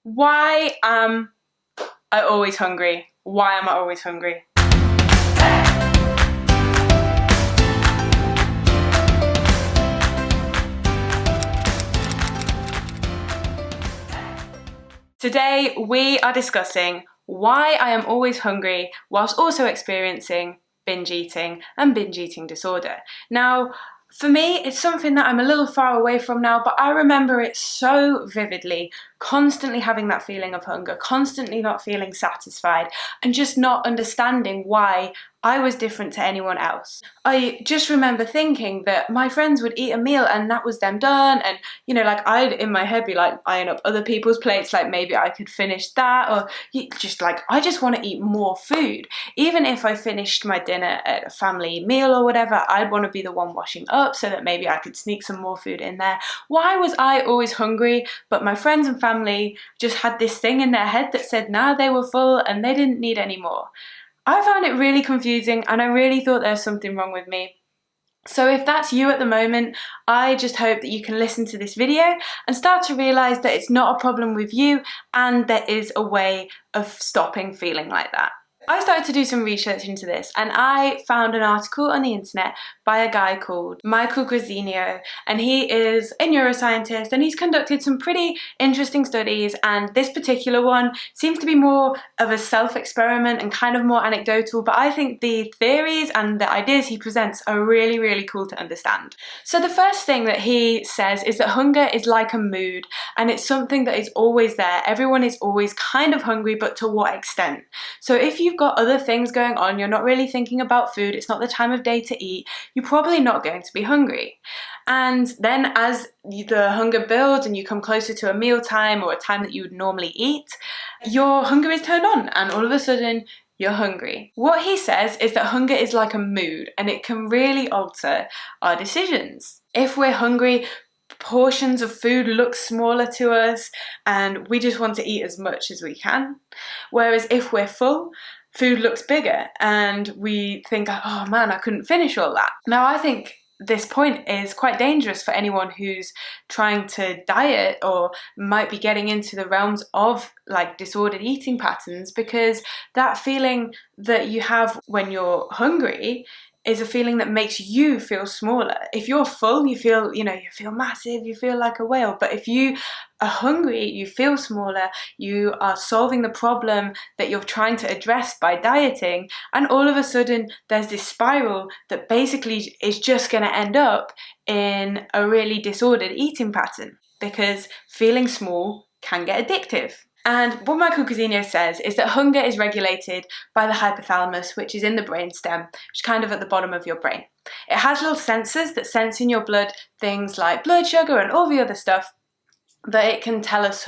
Why am I always hungry? Why am I always hungry? Today we are discussing why I am always hungry whilst also experiencing binge eating and binge eating disorder. Now, for me, it's something that I'm a little far away from now, but I remember it so vividly, constantly having that feeling of hunger, constantly not feeling satisfied, and just not understanding why I was different to anyone else. I just remember thinking that my friends would eat a meal and that was them done, and like I'd in my head be like eyeing up other people's plates, like maybe I could finish that, or just like I just want to eat more food. Even if I finished my dinner at a family meal or whatever, I'd want to be the one washing up so that maybe I could sneak some more food in there. Why was I always hungry, but my friends and family just had this thing in their head that said nah, they were full and they didn't need any more? I found it really confusing and I really thought there was something wrong with me. So if that's you at the moment, I just hope that you can listen to this video and start to realise that it's not a problem with you and there is a way of stopping feeling like that. I started to do some research into this and I found an article on the internet by a guy called Michael Grazinio, and he is a neuroscientist and he's conducted some pretty interesting studies, and this particular one seems to be more of a self-experiment and kind of more anecdotal, but I think the theories and the ideas he presents are really, really cool to understand. So the first thing that he says is that hunger is like a mood and it's something that is always there. Everyone is always kind of hungry, but to what extent? So if you've got other things going on, you're not really thinking about food, it's not the time of day to eat, you're probably not going to be hungry. And then as the hunger builds and you come closer to a meal time or a time that you would normally eat, your hunger is turned on and all of a sudden you're hungry. What he says is that hunger is like a mood and it can really alter our decisions. If we're hungry, portions of food look smaller to us and we just want to eat as much as we can. Whereas if we're full, food looks bigger and we think, oh man, I couldn't finish all that. Now I think this point is quite dangerous for anyone who's trying to diet or might be getting into the realms of like disordered eating patterns, because that feeling that you have when you're hungry is a feeling that makes you feel smaller. If you're full, you feel, you feel massive, you feel like a whale. But if you are hungry, you feel smaller, you are solving the problem that you're trying to address by dieting, and all of a sudden there's this spiral that basically is just going to end up in a really disordered eating pattern, because feeling small can get addictive. And what Michael Grazinio says is that hunger is regulated by the hypothalamus, which is in the brainstem, which is kind of at the bottom of your brain. It has little sensors that sense in your blood things like blood sugar and all the other stuff, that it can tell us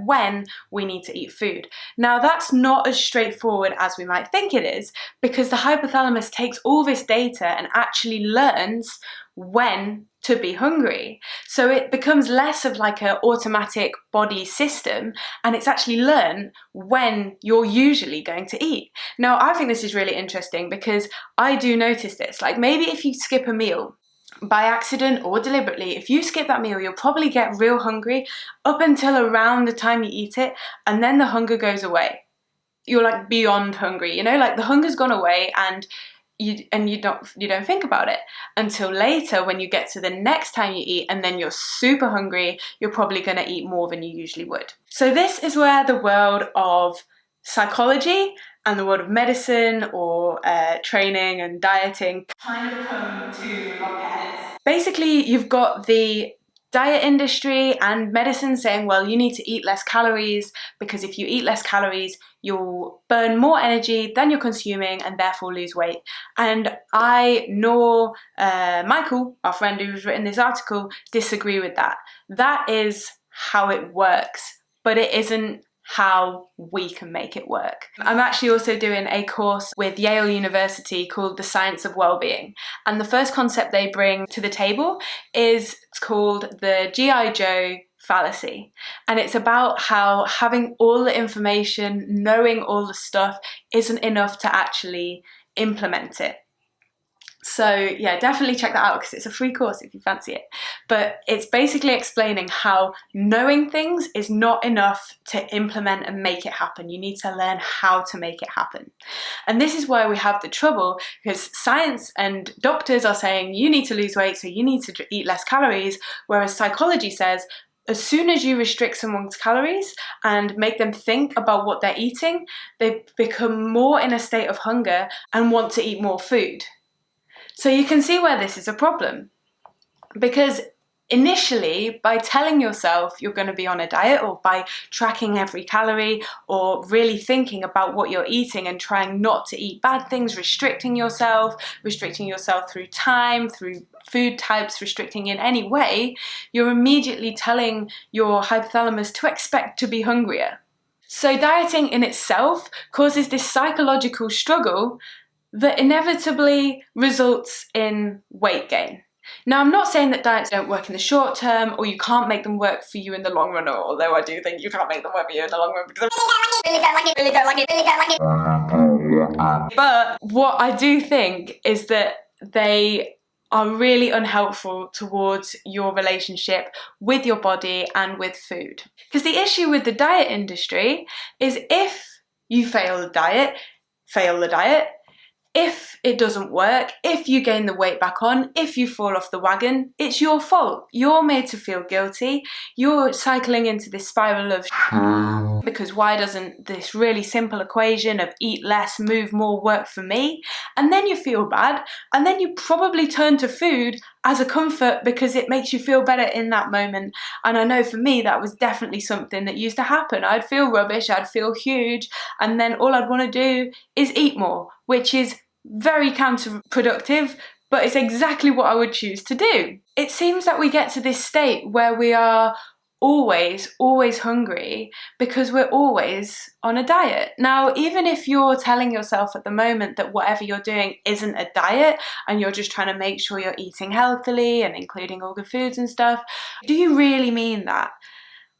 when we need to eat food. Now that's not as straightforward as we might think it is, because the hypothalamus takes all this data and actually learns when to be hungry. So it becomes less of like an automatic body system, and it's actually learn when you're usually going to eat. Now I think this is really interesting because I do notice this, like maybe if you skip a meal, by accident or deliberately, if you skip that meal, you'll probably get real hungry up until around the time you eat it, and then the hunger goes away. You're like beyond hungry, like the hunger's gone away and you don't think about it until later when you get to the next time you eat, and then you're super hungry, you're probably going to eat more than you usually would. So this is where the world of psychology and the world of medicine or training and dieting kind of come to loggerheads. Basically, you've got the diet industry and medicine saying, well, you need to eat less calories because if you eat less calories, you'll burn more energy than you're consuming and therefore lose weight. And I nor Michael, our friend who's written this article, disagree with that. That is how it works, but it isn't how we can make it work. I'm actually also doing a course with Yale University called The Science of Wellbeing, and the first concept they bring to the table is called the G.I. Joe fallacy, and it's about how having all the information, knowing all the stuff isn't enough to actually implement it. So yeah, definitely check that out because it's a free course if you fancy it. But it's basically explaining how knowing things is not enough to implement and make it happen. You need to learn how to make it happen. And this is where we have the trouble, because science and doctors are saying you need to lose weight, so you need to eat less calories, whereas psychology says as soon as you restrict someone's calories and make them think about what they're eating, they become more in a state of hunger and want to eat more food. So you can see where this is a problem, because initially, by telling yourself you're going to be on a diet, or by tracking every calorie, or really thinking about what you're eating and trying not to eat bad things, restricting yourself through time, through food types, restricting in any way, you're immediately telling your hypothalamus to expect to be hungrier. So dieting in itself causes this psychological struggle that inevitably results in weight gain. Now, I'm not saying that diets don't work in the short term, or you can't make them work for you in the long run, although I do think you can't make them work for you in the long run because I really don't like it. But what I do think is that they are really unhelpful towards your relationship with your body and with food. Because the issue with the diet industry is if you fail the diet, if it doesn't work, if you gain the weight back on, if you fall off the wagon, it's your fault. You're made to feel guilty. You're cycling into this spiral of because why doesn't this really simple equation of eat less, move more work for me? And then you feel bad, and then you probably turn to food as a comfort because it makes you feel better in that moment. And I know for me that was definitely something that used to happen. I'd feel rubbish, I'd feel huge, and then all I'd want to do is eat more, which is very counterproductive, but it's exactly what I would choose to do. It seems that we get to this state where we are always hungry because we're always on a diet. Now, even if you're telling yourself at the moment that whatever you're doing isn't a diet and you're just trying to make sure you're eating healthily and including all good foods and stuff, do you really mean that?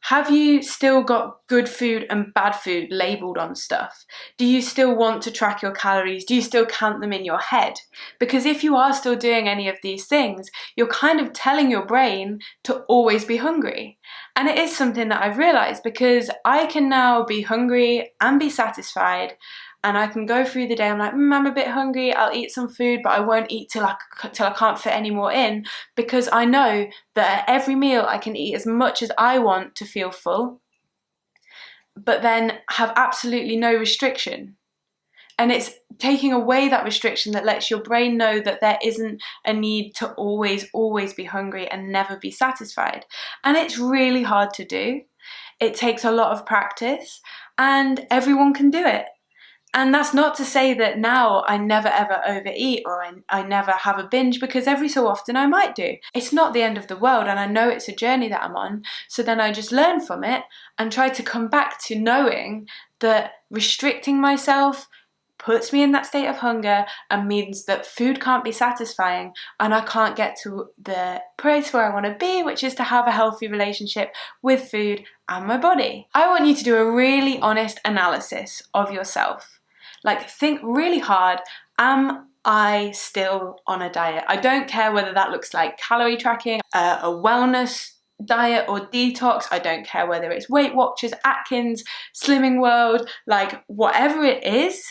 Have you still got good food and bad food labelled on stuff? Do you still want to track your calories? Do you still count them in your head? Because if you are still doing any of these things, you're kind of telling your brain to always be hungry. And it is something that I've realised, because I can now be hungry and be satisfied, and I can go through the day, I'm like, I'm a bit hungry, I'll eat some food, but I won't eat till I can't fit any more in, because I know that at every meal I can eat as much as I want to feel full, but then have absolutely no restriction. And it's taking away that restriction that lets your brain know that there isn't a need to always be hungry and never be satisfied. And it's really hard to do. It takes a lot of practice, and everyone can do it. And that's not to say that now I never ever overeat, or I never have a binge, because every so often I might do. It's not the end of the world, and I know it's a journey that I'm on, so then I just learn from it and try to come back to knowing that restricting myself puts me in that state of hunger and means that food can't be satisfying and I can't get to the place where I want to be, which is to have a healthy relationship with food and my body. I want you to do a really honest analysis of yourself. Like, think really hard, am I still on a diet? I don't care whether that looks like calorie tracking, a wellness diet or detox. I don't care whether it's Weight Watchers, Atkins, Slimming World, like whatever it is.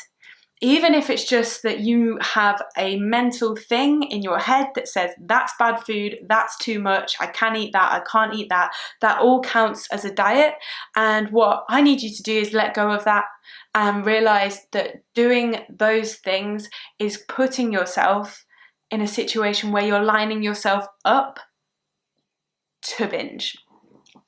Even if it's just that you have a mental thing in your head that says that's bad food, that's too much, I can eat that, I can't eat that, that all counts as a diet. And what I need you to do is let go of that and realize that doing those things is putting yourself in a situation where you're lining yourself up to binge.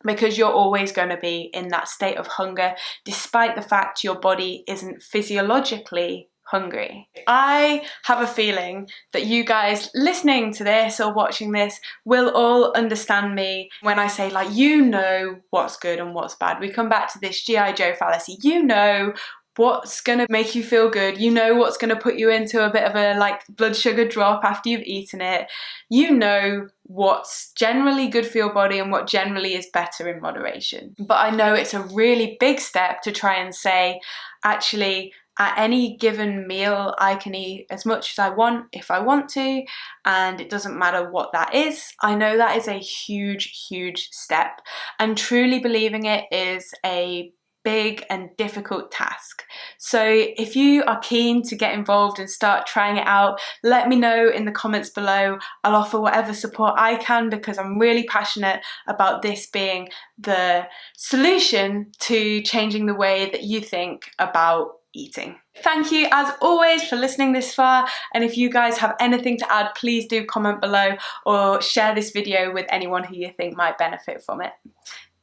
Because you're always going to be in that state of hunger, despite the fact your body isn't physiologically hungry. I have a feeling that you guys listening to this or watching this will all understand me when I say, like, you know what's good and what's bad. We come back to this G.I. Joe fallacy. You know what's gonna make you feel good, you know what's gonna put you into a bit of a blood sugar drop after you've eaten it, you know what's generally good for your body and what generally is better in moderation. But I know it's a really big step to try and say, actually, at any given meal, I can eat as much as I want if I want to, and it doesn't matter what that is. I know that is a huge, huge step, and truly believing it is a big and difficult task. So if you are keen to get involved and start trying it out, let me know in the comments below. I'll offer whatever support I can, because I'm really passionate about this being the solution to changing the way that you think about eating. Thank you as always for listening this far, and if you guys have anything to add, please do comment below or share this video with anyone who you think might benefit from it.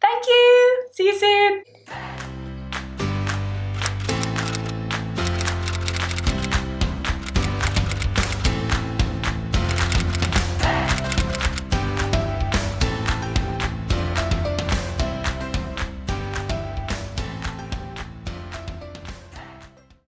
Thank you! See you soon!